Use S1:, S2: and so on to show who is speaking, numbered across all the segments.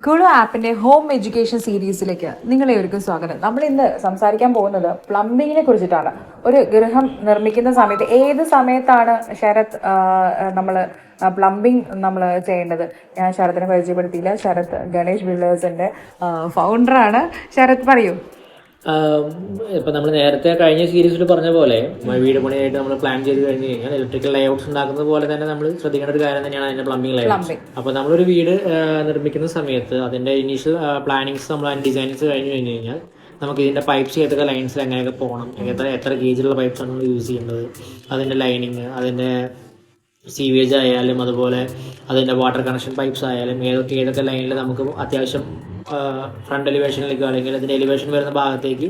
S1: Kolo ആപ്പിന്റെ home education സീരീസിലേക്ക് നിങ്ങളെവർക്കും സ്വാഗതം. നമ്മൾ ഇന്ന് സംസാരിക്കാൻ പോകുന്നത് പ്ലംബിങ്ങിനെ കുറിച്ചിട്ടാണ്. ഒരു ഗൃഹം നിർമ്മിക്കുന്ന സമയത്ത് ഏത് സമയത്താണ് ശരത് നമ്മൾ പ്ലംബിംഗ് നമ്മൾ ചെയ്യേണ്ടത്? ഞാൻ ശരത്തിനെ പരിചയപ്പെടുത്തിയില്ല. ശരത് ഗണേഷ് ബിൽഡേഴ്സിന്റെ ഫൗണ്ടറാണ്. ശരത് പറയൂ.
S2: ഇപ്പം നമ്മൾ നേരത്തെ കഴിഞ്ഞ സീരീസിൽ പറഞ്ഞ പോലെ വീട് പണിയായിട്ട് നമ്മൾ പ്ലാൻ ചെയ്ത് കഴിഞ്ഞ് കഴിഞ്ഞാൽ ഇലക്ട്രിക്കൽ ലേഔട്ട്സ് ഉണ്ടാക്കുന്നത് പോലെ തന്നെ നമ്മൾ ശ്രദ്ധിക്കേണ്ട ഒരു കാര്യം തന്നെയാണ് അതിന്റെ പ്ലംബിംഗ് ലേഔട്ട്സ്. അപ്പോൾ നമ്മളൊരു വീട് നിർമ്മിക്കുന്ന സമയത്ത് അതിന്റെ ഇനീഷ്യൽ പ്ലാനിങ്സ് നമ്മൾ ഡിസൈൻസ് കഴിഞ്ഞ് കഴിഞ്ഞാൽ നമുക്ക് ഇതിന്റെ പൈപ്പ്സ് ഏതൊക്കെ ലൈൻസിൽ എങ്ങനെയൊക്കെ പോകണം, എത്ര ഗേജിലുള്ള പൈപ്പ്സ് ആണ് നമ്മൾ യൂസ് ചെയ്യേണ്ടത്, അതിന്റെ ലൈനിങ്, അതിന്റെ സീവേജ് ആയാലും അതുപോലെ അതിന്റെ വാട്ടർ കണക്ഷൻ പൈപ്പ്സ് ആയാലും ഏതൊക്കെ ലൈനിൽ നമുക്ക് അത്യാവശ്യം ഫ്രണ്ട് എലിവേഷനിലേക്ക് അല്ലെങ്കിൽ അതിൻ്റെ എലിവേഷൻ വരുന്ന ഭാഗത്തേക്ക്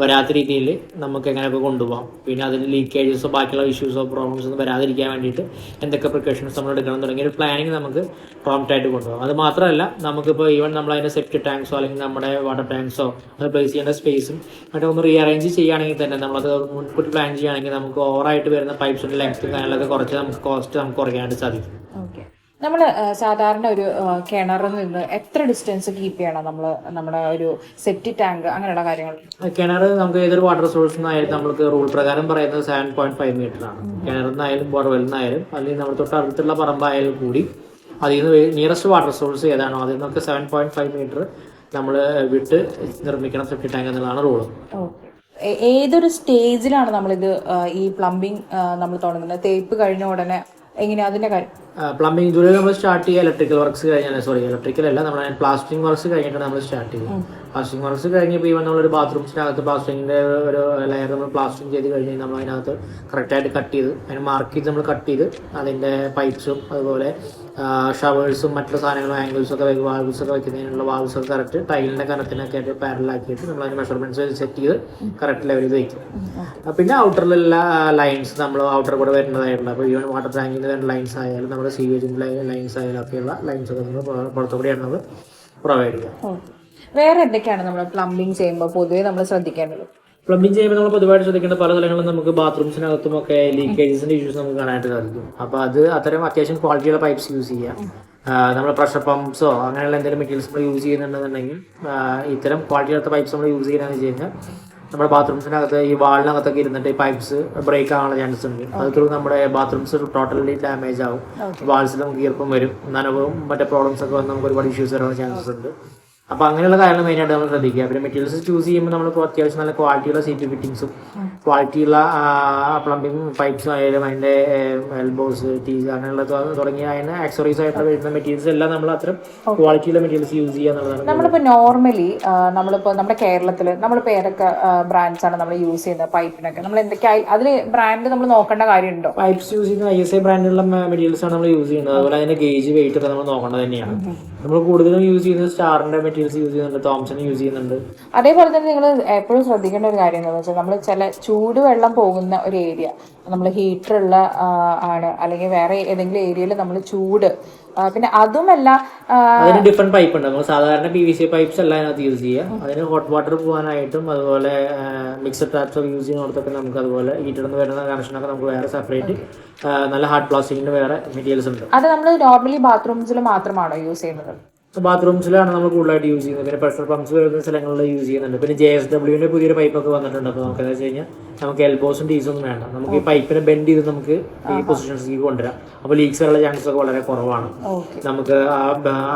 S2: വരാത്ത രീതിയിൽ നമുക്ക് എങ്ങനെയൊക്കെ കൊണ്ടുപോകാം. പിന്നെ അതിന് ലീക്കേജസോ ബാക്കിയുള്ള ഇഷ്യൂസോ പ്രോബ്ലംസ് ഒന്നും വരാതിരിക്കാൻ വേണ്ടിയിട്ട് എന്തൊക്കെ പ്രിക്കോഷൻസ് നമ്മൾ എടുക്കണം തുടങ്ങിയ ഒരു പ്ലാനിങ് നമുക്ക് പ്രോംപ്റ്റായിട്ട് കൊണ്ടുപോകാം. അത് മാത്രമല്ല നമുക്കിപ്പോൾ ഈവൻ നമ്മൾ അതിൻ്റെ സെപ്റ്റി ടാങ്ക്സോ അല്ലെങ്കിൽ നമ്മുടെ വാട്ടർ ടാങ്ക്സോ അത് പ്ലേസ് ചെയ്യേണ്ട സ്പേസും മറ്റേ ഒന്ന് റീഅറേഞ്ച് ചെയ്യുകയാണെങ്കിൽ തന്നെ നമ്മളത് മുൻകൂട്ടി പ്ലാൻ ചെയ്യുകയാണെങ്കിൽ നമുക്ക് ഓവറായിട്ട് വരുന്ന പൈപ്പ്സിൻ്റെ ലെങ്ത്തും കാര്യങ്ങളൊക്കെ കുറച്ച് നമുക്ക് കോസ്റ്റ് നമുക്ക് കുറയ്ക്കാനായിട്ട് സാധിക്കും.
S1: ഓക്കെ, നമ്മൾ സാധാരണ ഒരു കിണറിൽ നിന്ന് എത്ര ഡിസ്റ്റൻസ് കീപ്പ് ചെയ്യണം നമ്മൾ നമ്മുടെ ഒരു സെപ്റ്റി ടാങ്ക് അങ്ങനെയുള്ള കാര്യങ്ങൾ?
S2: കിണർ നമുക്ക് ഏതൊരു വാട്ടർ സോഴ്സിൽ നിന്നായാലും നമുക്ക് റൂൾ പ്രകാരം പറയുന്നത് 7.5 മീറ്റർ ആണ്. കിണറിൽ നിന്നായാലും ബോർവെൽ നിന്നായാലും അല്ലെങ്കിൽ നമ്മൾ തൊട്ട് അടുത്തുള്ള പറമ്പായാലും കൂടി അതിൽ നിന്ന് നിയറസ്റ്റ് വാട്ടർ സോഴ്സ് ഏതാണോ അതിൽ നിന്നൊക്കെ 7.5 മീറ്റർ നമ്മൾ വിട്ട് നിർമ്മിക്കണം സെപ്റ്റി ടാങ്ക് എന്നുള്ളതാണ് റൂള്.
S1: ഏതൊരു സ്റ്റേജിലാണ് നമ്മളിത് ഈ പ്ലംബിംഗ് നമ്മൾ തുടങ്ങുന്നത്? തേപ്പ് കഴിഞ്ഞ ഉടനെ എങ്ങനെയാ അതിന്റെ കാര്യം?
S2: പ്ലംബിംഗ് ജോലി നമ്മൾ സ്റ്റാർട്ട് ചെയ്യുക ഇലക്ട്രിക്കൽ വർക്ക്സ് കഴിഞ്ഞാൽ, ഇലക്ട്രിക്കൽ അല്ല, നമ്മൾ പ്ലാസ്റ്ററിംഗ് വർക്ക്സ് കഴിഞ്ഞിട്ടാണ് നമ്മൾ സ്റ്റാർട്ട് ചെയ്യുന്നത്. പ്ലാസ്റ്ററിംഗ് വർക്ക്സ് കഴിഞ്ഞപ്പോൾ ഈവൻ നമ്മളൊരു ബാത്റൂംസിനകത്ത് പ്ലാസ്റ്ററിങ്ങിന്റെ ഒരു ലെയർ നമ്മൾ പ്ലാസ്റ്ററിംഗ് ചെയ്ത് കഴിഞ്ഞാൽ നമ്മൾ അതിനകത്ത് കറക്റ്റായിട്ട് കട്ട് ചെയ്ത് അതിന് മാർക്ക് ചെയ്ത് നമ്മൾ കട്ട് ചെയ്ത് അതിൻ്റെ പൈപ്പ്സും അതുപോലെ ഷവേഴ്സും മറ്റുള്ള സാധനങ്ങളും ആംഗിൾസൊക്കെ വാൾവ്സൊക്കെ വെക്കുന്നതിനുള്ള വാൾവ്സൊക്കെ കറക്റ്റ് ടൈലിൻ്റെ കനത്തിനൊക്കെ ആയിട്ട് പാരലാക്കിയിട്ട് നമ്മൾ അതിന് മെഷർമെൻറ്റ്സ് സെറ്റ് ചെയ്ത് കറക്റ്റ് ലെവലിൽ വയ്ക്കും. പിന്നെ ഔട്ടറിലുള്ള ലൈൻസ് നമ്മൾ ഔട്ടർ കൂടെ വരുന്നതായിട്ടുള്ള അപ്പോൾ ഈവൻ വാട്ടർ ടാങ്കിൻ്റെ വരുന്ന ലൈൻസ് ആയാലും നമ്മുടെ സീവേജിൻ്റെ ലൈൻസ് ആയാലും ഒക്കെയുള്ള ലൈൻസൊക്കെ നമ്മൾ പുറത്തുകൂടിയാണ് നമ്മൾ പ്രൊവൈഡ് ചെയ്യുക.
S1: വേറെ എന്തൊക്കെയാണ് നമ്മൾ പ്ലംബിംഗ് ചെയ്യുമ്പോൾ പൊതുവെ നമ്മൾ ശ്രദ്ധിക്കേണ്ടത്?
S2: പ്ലംബിംഗ് ചെയ്യുമ്പോൾ നമ്മൾ പൊതുവായിട്ട് ശ്രദ്ധിക്കേണ്ട പല സ്ഥലങ്ങളും നമുക്ക് ബാത്റൂംസിനകത്തും ഒക്കെ ലീക്കേജസിന്റെ ഇഷ്യൂസ് നമുക്ക് കാണാനായിട്ട് സാധിക്കും. അപ്പോൾ അത് അത്തരം അത്യാവശ്യം ക്വാളിറ്റിയുള്ള പൈപ്പ്സ് യൂസ് ചെയ്യുക. നമ്മൾ പ്രഷർ പമ്പ്സോ അങ്ങനെയുള്ള എന്തെങ്കിലും മെറ്റീരിയൽസ് നമ്മൾ യൂസ് ചെയ്യുന്നുണ്ടെന്നുണ്ടെങ്കിൽ ഇത്തരം ക്വാളിറ്റിയുള്ള പൈപ്പ്സ് നമ്മൾ യൂസ് ചെയ്യുന്നതെന്ന് വെച്ച് കഴിഞ്ഞാൽ നമ്മുടെ ബാത്റൂംസിനകത്ത് ഈ വാളിനകത്തൊക്കെ ഇരുന്നിട്ട് ഈ പൈപ്പ്സ് ബ്രേക്ക് ആവാനുള്ള ചാൻസസ് ഉണ്ട്. അത് ത്രൂ നമ്മുടെ ബാത്റൂംസ് ടോട്ടലി ഡാമേജ് ആവും, വാൾസിൽ നമുക്ക് ഈർപ്പം വരും, നനവും മറ്റേ പ്രോബ്ലംസ് ഒക്കെ വന്ന് നമുക്ക് ഒരുപാട് ഇഷ്യൂസ് വരാനുള്ള ചാൻസസ് ഉണ്ട്. അപ്പോൾ അങ്ങനെയുള്ള കാര്യങ്ങൾ മെയിനായിട്ട് നമ്മൾ ശ്രദ്ധിക്കുക. പിന്നെ മെറ്റീരിയൽസ് ചൂസ് ചെയ്യുമ്പോൾ നമ്മളിപ്പോൾ അത്യാവശ്യം നല്ല ക്വാളിറ്റിയുള്ള സി പി ഫിറ്റിങ്സും ക്വാളിറ്റിയുള്ള പ്ലംബിംഗ് പൈപ്പ്സും ആയാലും അതിൻ്റെ എൽബോസ് ടീസ് അങ്ങനെയുള്ള തുടങ്ങിയ അതിന് ആക്സറീസ് ആയിട്ട് വരുന്ന മെറ്റീരിയൽസ് എല്ലാം നമ്മൾ അത്തരം ക്വാളിറ്റിയുള്ള മെറ്റീരിയൽസ് യൂസ് ചെയ്യുക എന്നുള്ളതാണ്.
S1: നമ്മളിപ്പോൾ നോർമലി നമ്മളിപ്പോൾ നമ്മുടെ കേരളത്തിൽ നമ്മളിപ്പോൾ ഏതൊക്കെ ബ്രാൻഡ്സ് ആണ് നമ്മൾ യൂസ് ചെയ്യുന്നത് പൈപ്പിനൊക്കെ? നമ്മൾ എന്തൊക്കെ അതിൽ ബ്രാൻഡ് നമ്മൾ നോക്കേണ്ട കാര്യമുണ്ടോ?
S2: പൈപ്പ്സ് യൂസ് ചെയ്യുന്ന ISI ബ്രാൻഡിലുള്ള മെറ്റീരിയൽസ് ആണ് നമ്മൾ യൂസ് ചെയ്യുന്നത്. അതുപോലെ അതിന്റെ ഗേജ് വെയിറ്റ് ഒക്കെ നമ്മൾ നോക്കേണ്ടത് തന്നെയാണ്. നമ്മൾ കൂടുതലും യൂസ് ചെയ്യുന്നത് സ്റ്റാറിന്റെ മെറ്റീരിയൽസ് യൂസ് ചെയ്യുന്നുണ്ട്, തോംസൺ യൂസ് ചെയ്യുന്നുണ്ട്.
S1: അതേപോലെ തന്നെ നിങ്ങൾ എപ്പോഴും ശ്രദ്ധിക്കേണ്ട ഒരു കാര്യം എന്താണെന്ന് വെച്ചാൽ നമ്മൾ ചില ചൂടുവെള്ളം പോകുന്ന ഒരു ഏരിയ നമ്മൾ ഹീറ്ററുള്ള ആണ് അല്ലെങ്കിൽ വേറെ ഏതെങ്കിലും ഏരിയയിൽ നമ്മൾ ചൂട് പിന്നെ അതുമല്ല
S2: അതിന് ഡിഫറെന്റ് പൈപ്പ് ഉണ്ട്. നമ്മൾ സാധാരണ PVC പൈപ്പ്സ് അല്ല അതിനകത്ത് യൂസ് ചെയ്യുക. അതിന് ഹോട്ട് വാട്ടർ പോകാനായിട്ടും അതുപോലെ മിക്സഡ് ടാപ്സ് ഒക്കെ യൂസ് ചെയ്യുന്നിടത്തൊക്കെ നമുക്ക് അതുപോലെ ഹീറ്ററിൽ നിന്ന് വരുന്ന കണക്ഷനൊക്കെ നമുക്ക് വേറെ സെപ്പറേറ്റ് നല്ല ഹാർഡ് പ്ലാസ്റ്റിക്കിന്റെ വേറെ മെറ്റീരിയൽസ് ഉണ്ട്.
S1: അത് നമ്മൾ നോർമലി ബാത്റൂംസിൽ മാത്രമാണോ യൂസ് ചെയ്യുന്നത്?
S2: ബാത്റൂംസിലാണ് നമ്മൾ കൂടുതലായിട്ട് യൂസ് ചെയ്യുന്നത്. പിന്നെ പ്രഷർ പമ്പ്സ് വരുന്ന സ്ഥലങ്ങളിൽ യൂസ് ചെയ്യുന്നുണ്ട്. പിന്നെ JSWന്റെ പുതിയൊരു പൈപ്പൊക്കെ വന്നിട്ടുണ്ട്. അപ്പോൾ നമുക്ക് എന്താ വെച്ച് കഴിഞ്ഞാൽ നമുക്ക് എൽബോസും ടീസും ഒന്നും വേണ്ട, നമുക്ക് ഈ പൈപ്പിനെ ബെൻഡ് ചെയ്ത് നമുക്ക് ഈ പൊസിഷൻസിലേക്ക് കൊണ്ടുവരാം. അപ്പോൾ ലീക്സ് വരാനുള്ള ചാൻസസ് ഒക്കെ വളരെ കുറവാണ്. നമുക്ക്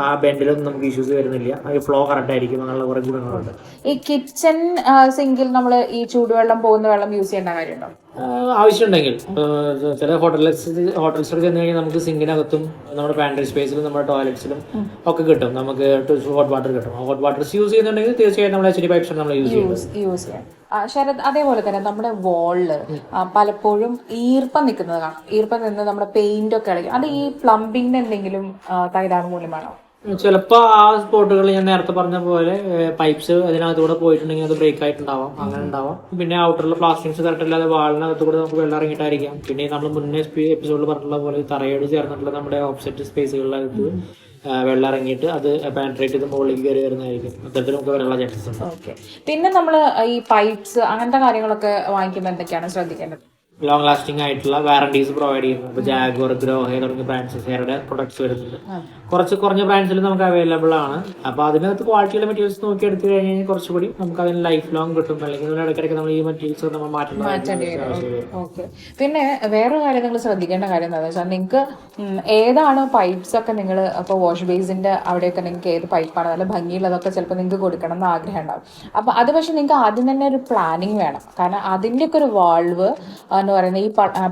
S2: ആ ബെൻഡിലൊന്നും നമുക്ക് ഇഷ്യൂസ് വരുന്നില്ല. അത് ഫ്ലോ കറക്റ്റ് ആയിരിക്കും. അങ്ങനെയുള്ള കുറേ ഗുണങ്ങളുണ്ട്.
S1: ഈ കിച്ചൺ സിങ്കിൽ നമ്മൾ ഈ ചൂടുവെള്ളം പോകുന്ന വെള്ളം യൂസ് ചെയ്യേണ്ട കാര്യമുണ്ടോ?
S2: ആവശ്യമുണ്ടെങ്കിൽ ചില ഹോട്ടൽസിൽ ചെന്ന് കഴിഞ്ഞാൽ നമുക്ക് സിങ്കിനകത്തും നമ്മുടെ പാൻട്രി സ്പേസിലും നമ്മുടെ ടോയ്ലറ്റ്സിലും ഒക്കെ കിട്ടും, നമുക്ക് ഹോട്ട് വാട്ടർ കിട്ടും. ഹോട്ട് വാട്ടർ യൂസ് ചെയ്യുന്നുണ്ടെങ്കിൽ തീർച്ചയായിട്ടും നമ്മൾ HDPE പൈപ്പ്സ് നമ്മൾ യൂസ് ചെയ്യാം.
S1: ശരത്, അതേപോലെ തന്നെ നമ്മുടെ വാളില് പലപ്പോഴും ഈർപ്പം നിൽക്കുന്നത് കാണാം. ഈർപ്പം നിന്ന് നമ്മുടെ പെയിന്റ് ഒക്കെ ഇളകി. അത് ഈ പ്ലംബിങ്ങിന് എന്തെങ്കിലും തകരാറ് മൂലമാണോ?
S2: ചിലപ്പോൾ ആ സ്പോട്ടുകളിൽ ഞാൻ നേരത്തെ പറഞ്ഞ പോലെ പൈപ്പ്സ് അതിനകത്തൂടെ പോയിട്ടുണ്ടെങ്കിൽ അത് ബ്രേക്ക് ആയിട്ടുണ്ടാവാം, അങ്ങനെ ഉണ്ടാവാം. പിന്നെ ഔട്ടറിലെ പ്ലാസ്റ്റിക്സ് കറക്റ്റ് അല്ലാതെ വാളിനകത്തൂടെ നമുക്ക് വെള്ളം ഇറങ്ങിയിട്ടായിരിക്കാം. പിന്നെ നമ്മൾ മുന്നേ എപ്പിസോഡിൽ പറഞ്ഞിട്ടുള്ള പോലെ തറയോട് ചേർന്നിട്ടുള്ള നമ്മുടെ ഓപ്സെറ്റ് സ്പേസുകളിനകത്ത് വെള്ളം ഇറങ്ങിയിട്ട് അത് പാൻട്രേറ്റ് ചെയ്ത് മുകളിലേക്ക് കയറി വരുന്നതായിരിക്കും. അത്തരത്തിൽ നമുക്ക് വരാനുള്ള ചാൻസസ് ഉണ്ട്.
S1: പിന്നെ നമ്മൾ ഈ പൈപ്പ്സ് അങ്ങനത്തെ കാര്യങ്ങളൊക്കെ വാങ്ങിക്കുമ്പോൾ എന്തൊക്കെയാണ് ശ്രദ്ധിക്കേണ്ടത്?
S2: ലോങ് ലാസ്റ്റിംഗ് ആയിട്ടുള്ള വാറണ്ടീസ് പ്രൊവൈഡ് ചെയ്യുന്നു. ഇപ്പോൾ ജാഗ്വർ, ഗ്രോഹെ തുടങ്ങിയ ബ്രാൻഡ്സുകാരുടെ പ്രൊഡക്ട്സ് വരുന്നുണ്ട്. കുറച്ച് കുറഞ്ഞ ബ്രാൻഡ്സിൽ നമുക്ക് അവൈലബിൾ ആണ്. അപ്പോൾ അതിനകത്ത് ക്വാളിറ്റിയുള്ള മെറ്റീരിയൽസ് നോക്കി എടുത്തു കഴിഞ്ഞാൽ കുറച്ചുകൂടി നമുക്ക് അതിന് ലൈഫ് ലോങ് കിട്ടും. അല്ലെങ്കിൽ ഇടയ്ക്കിടയ്ക്ക് നമ്മൾ ഈ മെറ്റീരിയൽസ് നമ്മൾ
S1: മാറ്റേണ്ടി വരും. ഓക്കെ. പിന്നെ വേറൊരു കാര്യം നിങ്ങൾ ശ്രദ്ധിക്കേണ്ട കാര്യം എന്താണെന്ന് വെച്ചാൽ നിങ്ങൾക്ക് ഏതാണ് പൈപ്പ്സ് ഒക്കെ നിങ്ങൾ ഇപ്പോൾ വാഷ് ബേസിന്റെ അവിടെയൊക്കെ നിങ്ങൾക്ക് ഏത് പൈപ്പാണ് നല്ല ഭംഗിയുള്ളതൊക്കെ ചിലപ്പോൾ നിങ്ങൾക്ക് കൊടുക്കണം എന്ന് ആഗ്രഹം ഉണ്ടാവും. അപ്പോൾ അത് പക്ഷെ നിങ്ങൾക്ക് ആദ്യം തന്നെ ഒരു പ്ലാനിങ് വേണം. കാരണം അതിൻ്റെയൊക്കെ ഒരു വാൾവ് എന്ന് പറയുന്നത് ഈ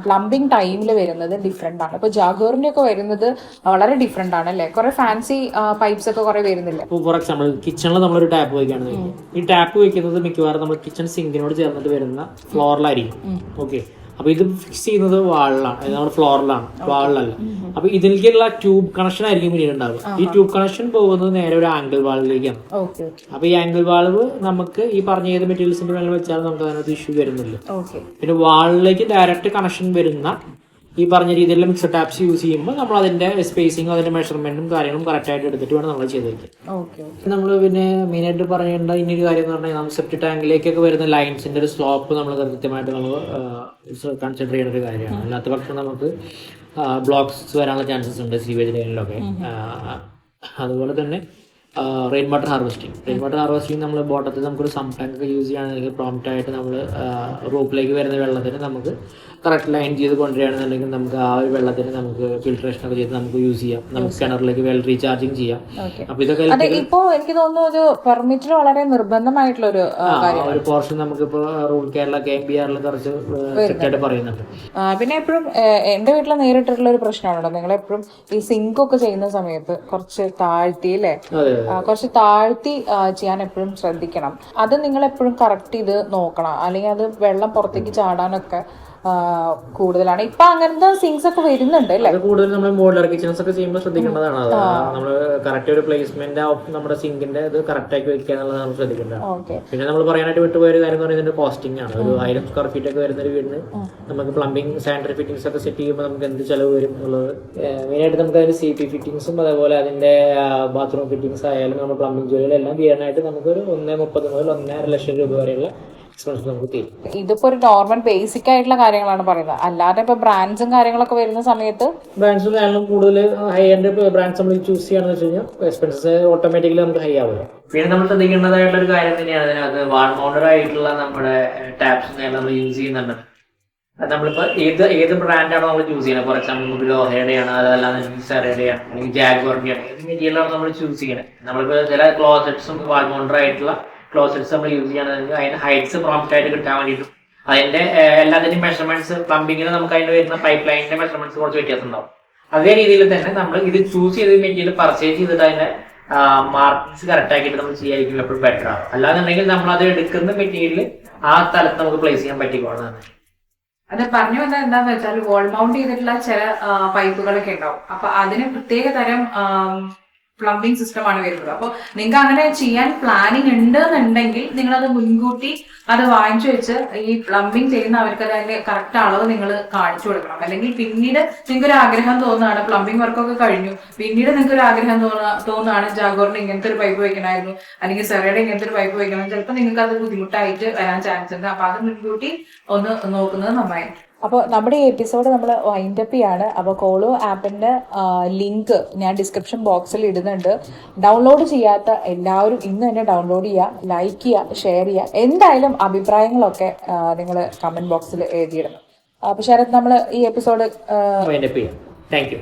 S1: പ്ലംബിംഗ് ടൈമിൽ വരുന്നത് ഡിഫറെൻ്റ് ആണ്. ഇപ്പോൾ ജാഗോറിൻ്റെ ഒക്കെ വരുന്നത് വളരെ ഡിഫറെൻ്റ് ആണ് അല്ലേ? കുറെ ഫാൻസി പൈപ്പ്സ് ഒക്കെ കുറെ വരുന്നില്ല.
S2: ഫോർ എക്സാമ്പിൾ കിച്ചണിൽ നമ്മളൊരു ടാപ്പ് വയ്ക്കുകയാണ്. ഈ ടാപ്പ് വയ്ക്കുന്നത് മിക്കവാറും നമ്മൾ കിച്ചൺ സിങ്കിനോട് ചേർന്നിട്ട് വരുന്ന ഫ്ലോറിലായിരിക്കും. ഓക്കെ. അപ്പൊ ഇത് ഫിക്സ് ചെയ്യുന്നത് വാളിലാണ്, നമ്മുടെ ഫ്ലോറിലാണ്, വാളിലല്ല. അപ്പൊ ഇതിലേക്കുള്ള ട്യൂബ് കണക്ഷൻ ആയിരിക്കും പിന്നീട് ഉണ്ടാവുക. ഈ ട്യൂബ് കണക്ഷൻ പോകുന്നത് നേരെ ഒരു ആംഗിൾ വാൾവിലേക്കാണ്. അപ്പൊ ഈ ആംഗിൾ വാൾവ് നമുക്ക് ഈ പറഞ്ഞ ഏത് മെറ്റീരിയൽസിന്റെ മേലെ വെച്ചാൽ നമുക്ക് അതിനകത്ത് ഇഷ്യൂ വരുന്നില്ല. പിന്നെ വാളിലേക്ക് ഡയറക്റ്റ് കണക്ഷൻ വരുന്ന ഈ പറഞ്ഞ രീതിയിലുള്ള മിക്സർ ടാപ്സ് യൂസ് ചെയ്യുമ്പോൾ നമ്മൾ അതിന്റെ സ്പേസിങ്ങും അതിന്റെ മെഷർമെന്റും കാര്യങ്ങളും കറക്റ്റ് ആയിട്ട് എടുത്തിട്ട് വേണം നമ്മൾ ചെയ്ത് വെക്കാൻ. നമ്മൾ പിന്നെ മെയിനായിട്ട് പറയേണ്ട ഇനിയൊരു കാര്യം എന്ന് പറഞ്ഞാൽ നമ്മൾ സെപ്റ്റി ടാങ്കിലേക്കൊക്കെ വരുന്ന ലൈൻസിന്റെ ഒരു സ്ലോപ്പ് നമ്മൾ കൃത്യമായിട്ട് നമ്മൾ കൺസിഡർ ചെയ്യുന്ന ഒരു കാര്യമാണ്. അല്ലാത്ത പക്ഷം നമുക്ക് ബ്ലോക്സ് വരാനുള്ള ചാൻസസ് ഉണ്ട് സീവേജ് ലൈനിലൊക്കെ. അതുപോലെ തന്നെ റെയിൻ വാട്ടർ ഹാർവെസ്റ്റിംഗ് നമ്മൾ ബോട്ടത്തിൽ നമുക്കൊരു സം ടാങ്ക് ഒക്കെ യൂസ് ചെയ്യുകയാണെങ്കിൽ പ്രോംപ്റ്റ് ആയിട്ട് നമ്മൾ റൂഫിലേക്ക് വരുന്ന വെള്ളത്തിന് നമുക്ക് കറക്റ്റ് ലൈൻ ചെയ്ത് കൊണ്ടുവരികയാണെന്നുണ്ടെങ്കിൽ നമുക്ക് ആ ഒരു വെള്ളത്തിന് നമുക്ക് ഫിൽട്രേഷൻ ഒക്കെ ചെയ്ത് നമുക്ക് യൂസ് ചെയ്യാം. നമുക്ക് കിണറിലേക്ക് വെൽ റീചാർജിങ് ചെയ്യാം. അപ്പൊ ഇതൊക്കെ
S1: ഇപ്പോ എനിക്ക് തോന്നുന്നു ഒരു പെർമിറ്റിന് വളരെ നിർബന്ധമായിട്ടുള്ള ഒരു
S2: പോർഷൻ നമുക്കിപ്പോ റൂൾ കേരള KMBR കുറച്ച് സെറ്റായിട്ട് പറയുന്നുണ്ട്.
S1: പിന്നെ എപ്പോഴും എന്റെ വീട്ടിൽ നേരിട്ടുള്ള ഒരു പ്രശ്നമാണല്ലോ, നിങ്ങൾ എപ്പോഴും ഈ സിങ്ക് ഒക്കെ ചെയ്യുന്ന സമയത്ത് കുറച്ച് താഴ്ത്തി അല്ലേ, കുറച്ച് താഴ്ത്തി ചെയ്യാൻ എപ്പോഴും ശ്രദ്ധിക്കണം. അത് നിങ്ങൾ എപ്പോഴും കറക്റ്റ് ചെയ്ത് നോക്കണം, അല്ലെങ്കിൽ അത് വെള്ളം പുറത്തേക്ക് ചാടാനൊക്കെ കൂടുതലാണ്. ഇപ്പൊ അങ്ങനത്തെ സിങ്സ് ഒക്കെ വരുന്നുണ്ട് അല്ലേ?
S2: കൂടുതൽ നമ്മൾ മോഡുലർ കിച്ചൺസ് ഒക്കെ ചെയ്യുമ്പോൾ ശ്രദ്ധിക്കേണ്ടതാണ്. അത് നമ്മൾ കറക്റ്റ് ഒരു പ്ലേസ്മെന്റ് ഓഫ് നമ്മുടെ സിങ്കിന്റെ ഇത് കറക്റ്റ് ആക്കി വെക്കുക എന്നുള്ളത് നമ്മൾ ശ്രദ്ധിക്കേണ്ടതാണ്. പിന്നെ നമ്മൾ പറയാനായിട്ട് വിട്ടുപോയ ഒരു കാര്യം എന്ന് പറയുന്നത് കോസ്റ്റിംഗ് ആണ്. ഒരു 1000 സ്ക്വയർ ഫീറ്റ് ഒക്കെ വരുന്ന ഒരു വീടിന് നമുക്ക് പ്ലംബിംഗ് സാനിറ്ററി ഫിറ്റിംഗ്സ് ഒക്കെ സെറ്റ് ചെയ്യുമ്പോൾ നമുക്ക് എന്ത് ചെലവ് വരും എന്നുള്ളത് മെയിനായിട്ട് നമുക്ക് അതിന്റെ CP ഫിറ്റിംഗ്സും അതേപോലെ അതിന്റെ ബാത്റൂം ഫിറ്റിംഗ്സ് ആയാലും നമ്മൾ പ്ലംബിംഗ് ജോലികളെല്ലാം ചെയ്യാനായിട്ട് നമുക്കൊരു 1.30 മുതൽ 1.5 ലക്ഷം രൂപ വരെയുള്ള
S1: ഇതിപ്പോ ഒരു നോർമൽ ബേസിക് ആയിട്ടുള്ള കാര്യങ്ങളാണ് പറയുന്നത്. അല്ലാതെ ഇപ്പൊ ബ്രാൻഡ്സും കാര്യങ്ങളൊക്കെ വരുന്ന സമയത്ത്
S2: ബ്രാൻഡ്സും കാര്യങ്ങളും കൂടുതൽ ഹൈ എൻഡ് ബ്രാൻഡ്സ് നമ്മൾ ചൂസ് ചെയ്യാന്ന് വെച്ച് കഴിഞ്ഞാൽ എക്സ്പെൻസസ് ഓട്ടോമാറ്റിക്കലി നമുക്ക് ഹൈ ആവില്ല. പിന്നെ നമ്മൾ ശ്രദ്ധിക്കേണ്ടതായിട്ടുള്ള ഒരു കാര്യം തന്നെയാണ് അതിനകത്ത് വാൾ മൗണ്ടഡ് ആയിട്ടുള്ള നമ്മുടെ ടാപ്സ് നമ്മൾ യൂസ് ചെയ്യുന്നുണ്ട്. നമ്മളിപ്പോ ഏത് ബ്രാൻഡാണോ നമ്മൾ ചൂസ് ചെയ്യുന്നത്, ഫോർ എക്സാമ്പിൾ നമുക്ക് ലോഹയുടെയാണ്, അതല്ലാതെ സാരയുടെയാണ്, അല്ലെങ്കിൽ ജാഗ്വറിന്റെയാണ്, ഏത് മെറ്റീരിയലാണ് നമ്മൾ ചൂസ് ചെയ്യുന്നത്. നമ്മളിപ്പോ ചില ക്ലോസറ്റ്സും വാൾ മൗണ്ടഡ് ആയിട്ടുള്ള ക്ലോസറ്റ്സ് നമ്മൾ യൂസ് ചെയ്യുകയാണെങ്കിൽ അതിന്റെ ഹൈറ്റ്സ് പ്രോംപ്റ്റ് ആയിട്ട് കിട്ടാൻ വേണ്ടിയിട്ടും അതിന്റെ എല്ലാത്തിന്റെയും മെഷർമെന്റ്സ് പ്ലംബിങ്ങിന് നമുക്ക് അതിന്റെ വരുന്ന പൈപ്പ് ലൈനിന്റെ മെഷർമെന്റ്സ് കുറച്ച് വ്യത്യാസം ഉണ്ടാവും. അതേ രീതിയിൽ തന്നെ നമ്മൾ ഇത് ചൂസ് ചെയ്ത് മെറ്റീരിയൽ പർച്ചേസ് ചെയ്തിട്ട് അതിന്റെ മാർക്കിങ്സ് കറക്റ്റ് ആക്കിയിട്ട് നമ്മൾ ചെയ്യായിരിക്കും എപ്പോഴും ബെറ്റർ ആണ്. അല്ലാന്നുണ്ടെങ്കിൽ നമ്മൾ അത് എടുക്കുന്ന മെറ്റീരിയൽ ആ സ്ഥലത്ത് നമുക്ക് പ്ലേസ് ചെയ്യാൻ പറ്റിക്കോളാണ്.
S1: അത് പറഞ്ഞു വന്നത് എന്താന്ന് വെച്ചാൽ വാൾ മൗണ്ട് ചെയ്തിട്ടുള്ള ചില പൈപ്പുകളൊക്കെ ഉണ്ടാവും. അപ്പൊ അതിന് പ്രത്യേക തരം പ്ലംബിംഗ് സിസ്റ്റം ആണ് വരുന്നത്. അപ്പോൾ നിങ്ങൾക്ക് അങ്ങനെ ചെയ്യാൻ പ്ലാനിങ് ഉണ്ട് എന്നുണ്ടെങ്കിൽ നിങ്ങളത് മുൻകൂട്ടി അത് വാങ്ങിച്ചു വെച്ച് ഈ പ്ലംബിംഗ് ചെയ്യുന്ന അവർക്ക് അതിന്റെ കറക്റ്റ് അളവ് നിങ്ങൾ കാണിച്ചു കൊടുക്കണം. അല്ലെങ്കിൽ പിന്നീട് നിങ്ങൾക്ക് ഒരു ആഗ്രഹം തോന്നുകയാണ്, പ്ലംബിംഗ് വർക്കൊക്കെ കഴിഞ്ഞു, പിന്നീട് നിങ്ങൾക്ക് ഒരു ആഗ്രഹം തോന്നുകയാണ് ജാഗോറിന് ഇങ്ങനത്തെ ഒരു പൈപ്പ് വെക്കണമായിരുന്നു, അല്ലെങ്കിൽ സെറയുടെ ഇങ്ങനത്തെ ഒരു പൈപ്പ് വെക്കണം, ചിലപ്പോൾ നിങ്ങൾക്ക് അത് ബുദ്ധിമുട്ടായിട്ട് വരാൻ ചാൻസ് ഉണ്ട്. അപ്പൊ അത് മുൻകൂട്ടി ഒന്ന് നോക്കുന്നത് നന്നായിരിക്കും. അപ്പോൾ നമ്മുടെ ഈ എപ്പിസോഡ് നമ്മൾ വൈൻഡപ്പ് ചെയ്യാണ്. അപ്പോൾ കോളോ ആപ്പിൻ്റെ ലിങ്ക് ഞാൻ ഡിസ്ക്രിപ്ഷൻ ബോക്സിൽ ഇടുന്നുണ്ട്. ഡൗൺലോഡ് ചെയ്യാത്ത എല്ലാവരും ഇന്ന് തന്നെ ഡൗൺലോഡ് ചെയ്യുക, ലൈക്ക് ചെയ്യുക, ഷെയർ ചെയ്യുക. എന്തായാലും അഭിപ്രായങ്ങളൊക്കെ നിങ്ങൾ കമൻറ്റ് ബോക്സിൽ എഴുതിയിടണം. അപ്പോൾ ശരത്, നമ്മൾ ഈ എപ്പിസോഡ്
S2: വൈൻഡപ്പ് ചെയ്യാം. Thank you.